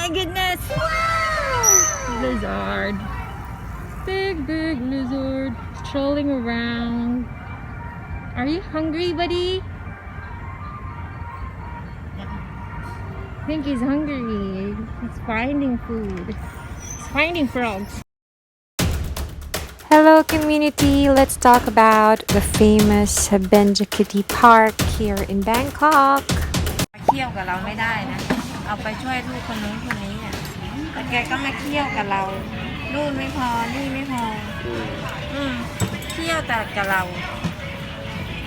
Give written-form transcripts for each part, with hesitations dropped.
my goodness! Wow! Lizard. Big lizard strolling around. Are you hungry, buddy? I think he's hungry. He's finding food. He's finding frogs. Hello community, let's talk about the famous Benjakitti Park here in Bangkok. เที่ยวกับเราไม่ได้นะเอาไปช่วยลูกคนนู้นคนนี้เนี่ยแต่แกก็มาเที่ยวกับเรานู่นไม่พอนี่ไม่พอเที่ยวแต่กับเรา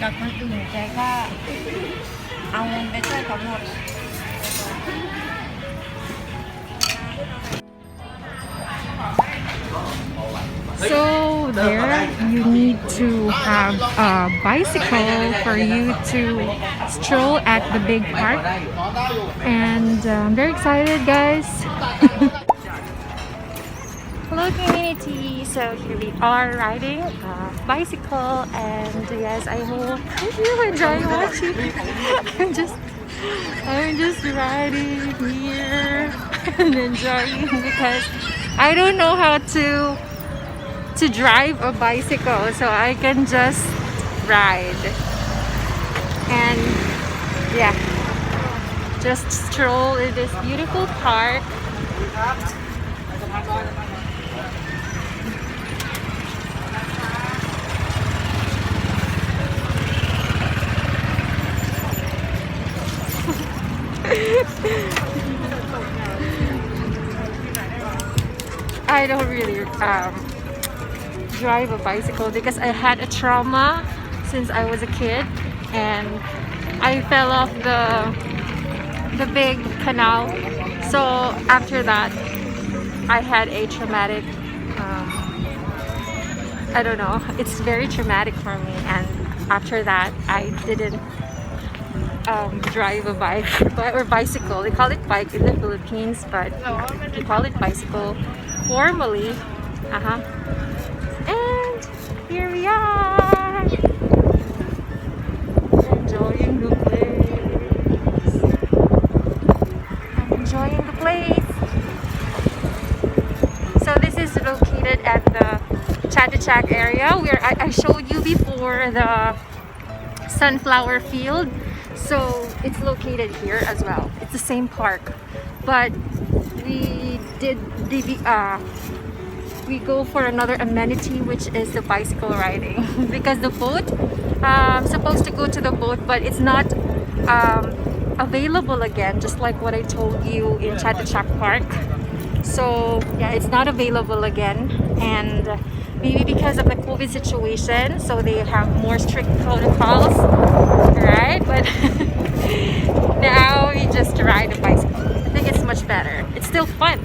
กับคนอื่นแกก็เอาเงินไปช่วยเขาหมด So there you need to have a bicycle for you to stroll at the big park, and I'm very excited, guys. Hello community, so here we are riding a bicycle, and yes, I hope you enjoy watching. I'm just riding here and enjoying because I don't know how to drive a bicycle, so I can just ride and yeah, just stroll in this beautiful park. I don't really drive a bicycle because I had a trauma since I was a kid, and I fell off the big canal. So after that, I had a traumatic. I don't know. It's very traumatic for me, and after that, I didn't drive a bike or bicycle. They call it bike in the Philippines, but we call it bicycle formally. And here we are, enjoying the place. I'm enjoying the place. So this is located at the Chatuchak area where I showed you before, the sunflower field. So it's located here as well. It's the same park, but we go for another amenity, which is the bicycle riding because the boat, supposed to go to the boat, but it's not available again, just like what I told you in Chatuchak Park. So yeah, it's not available again, and maybe because of the COVID situation, so they have more strict protocols, right? But now we just ride a bicycle. I think it's much better. It's still fun.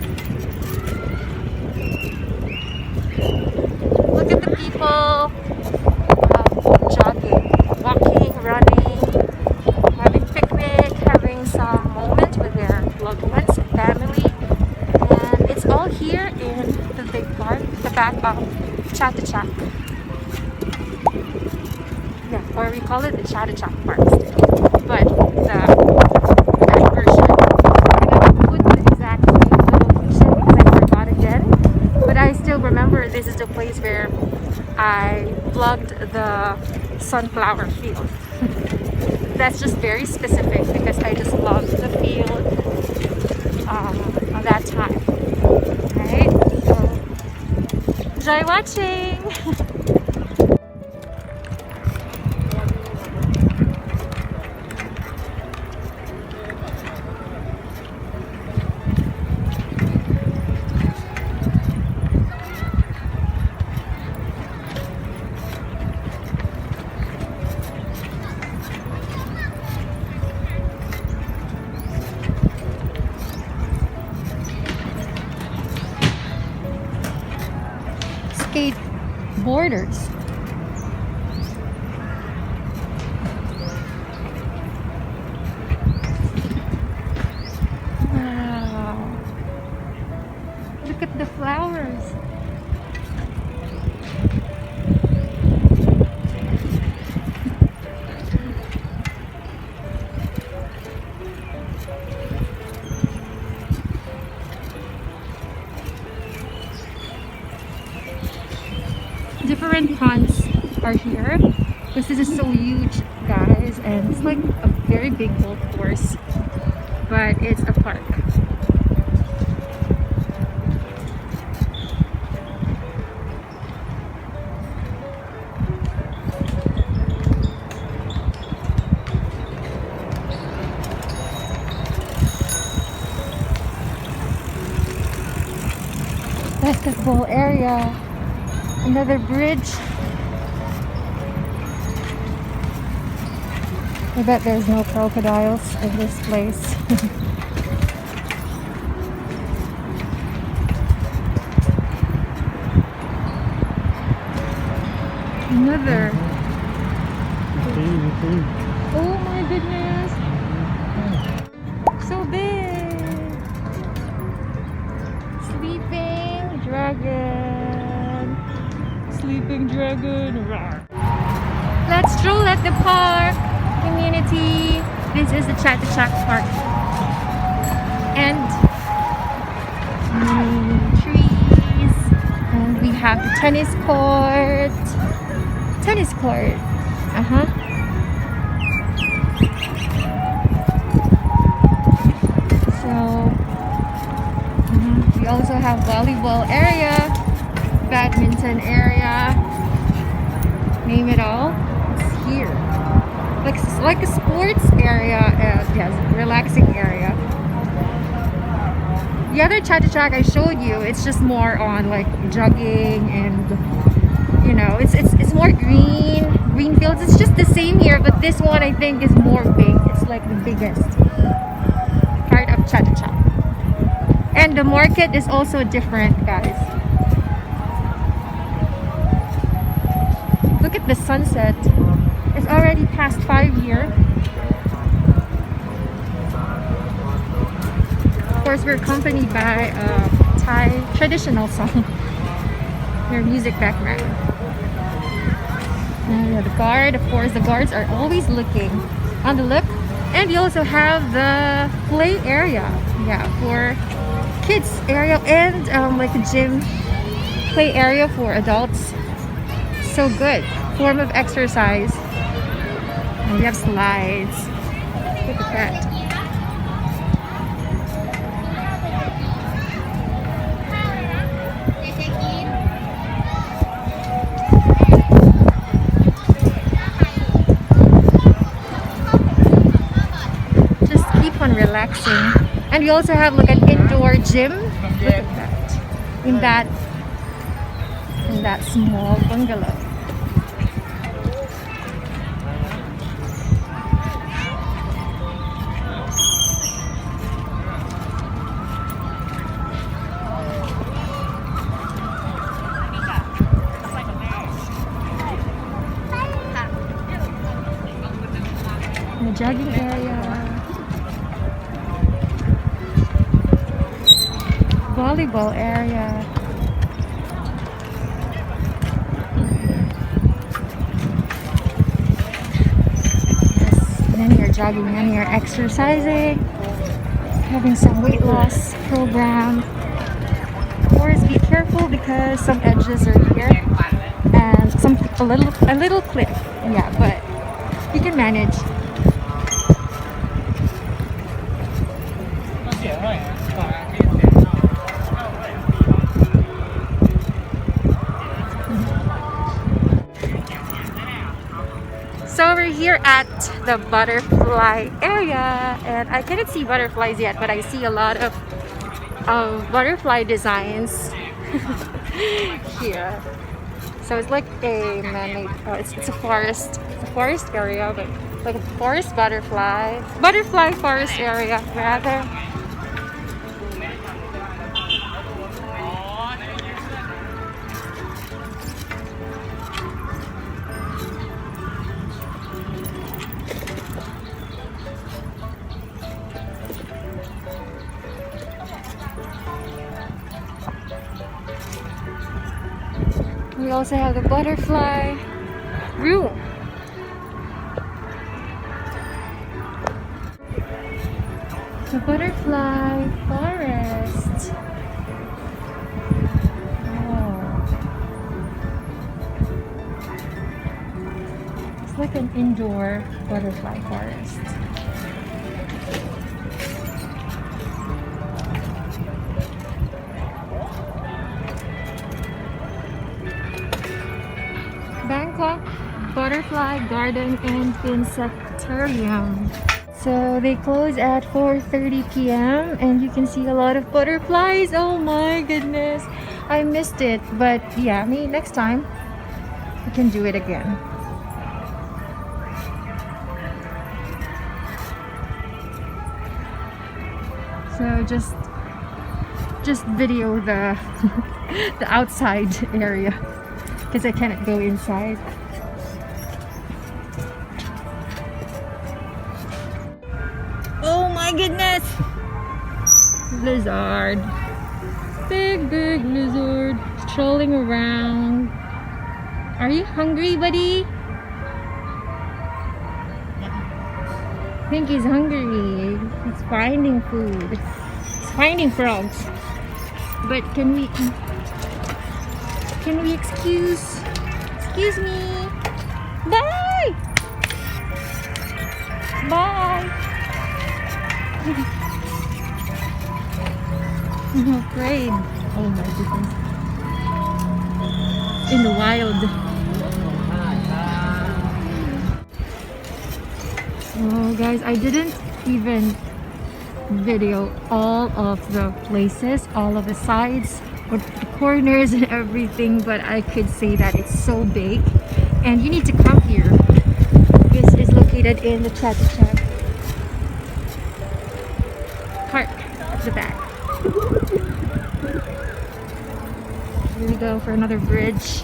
Look at the people jogging, walking, running, having picnic, having some moment with their loved ones and family. And it's all here in the big park, the back of Chatuchak. Yeah, or we call it the Chatuchak Park still. But the version, I'm gonna put the exact location because I forgot again. But I still remember this is the place where I vlogged the sunflower field. That's just very specific because I just loved the field at that time. Right? So enjoy watching! Skateboarders. Wow. Look at the flowers. different ponds are here. Because this is so huge, guys, and it's like a very big golf course, but it's a park. Basketball area, another bridge. I bet there's no crocodiles in this place. Another. Oh my goodness. So big. Sleeping dragon. Sleeping dragon. Rawr. Let's stroll at the park. Community. This is the Chatuchak Park. And trees. And we have the tennis court. Tennis court. So we also have volleyball area, badminton area, name it all. It's here. Like a sports area, yes, relaxing area. The other Chatuchak I showed you, it's just more on like jogging and you know, it's more green fields. It's just the same here, but this one I think is more big. It's like the biggest part of Chatuchak. And the market is also different, guys. Look at the sunset. It's already past 5 here. Of course, we're accompanied by a Thai traditional song. Their music background. And the guard, of course, the guards are always looking on the look. And we also have the play area, yeah, for kids area, and like a gym play area for adults. So good form of exercise. And we have slides. Look at that. Relaxing. And we also have like an indoor gym. Look at that. In that small bungalow. The jogging area. Volleyball area. Yes, many are jogging, many are exercising, having some weight loss program. Of course, be careful because some edges are here and a little cliff. Yeah, but you can manage. So we're here at the butterfly area, and I cannot see butterflies yet, but I see a lot of butterfly designs here. So it's like a man-made, it's a forest area, but like a forest butterfly forest area rather. We also have the butterfly room. The butterfly forest. Oh. indoor butterfly forest. Bangkok Butterfly Garden and Insectarium. So they close at 4:30 p.m. and you can see a lot of butterflies. Oh my goodness, I missed it, but yeah, maybe next time we can do it again. So just video the the outside area because I cannot go inside. Oh my goodness! Lizard. Big lizard strolling around. Are you hungry, buddy? I think he's hungry. He's finding food. He's finding frogs. But can we excuse me? Bye! Bye! I'm afraid. Oh my goodness. In the wild. Oh guys, I didn't even video all of the places, all of the sides, or the corners and everything, but I could say that it's so big and you need to come here. This is located in the Chatuchak Park at the back. Here we go for another bridge.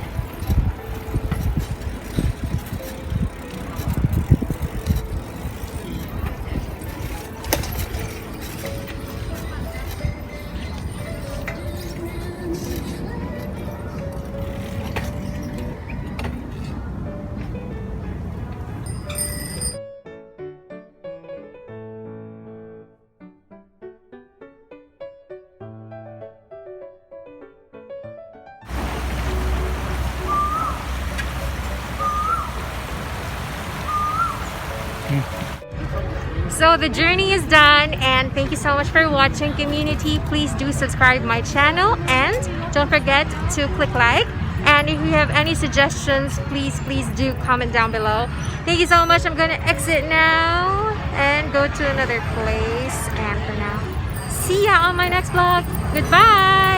So the journey is done and thank you so much for watching, community. Please do subscribe my channel and don't forget to click like, and if you have any suggestions, please do comment down below. Thank you so much. I'm gonna exit now and go to another place, and for now, see ya on my next vlog. Goodbye.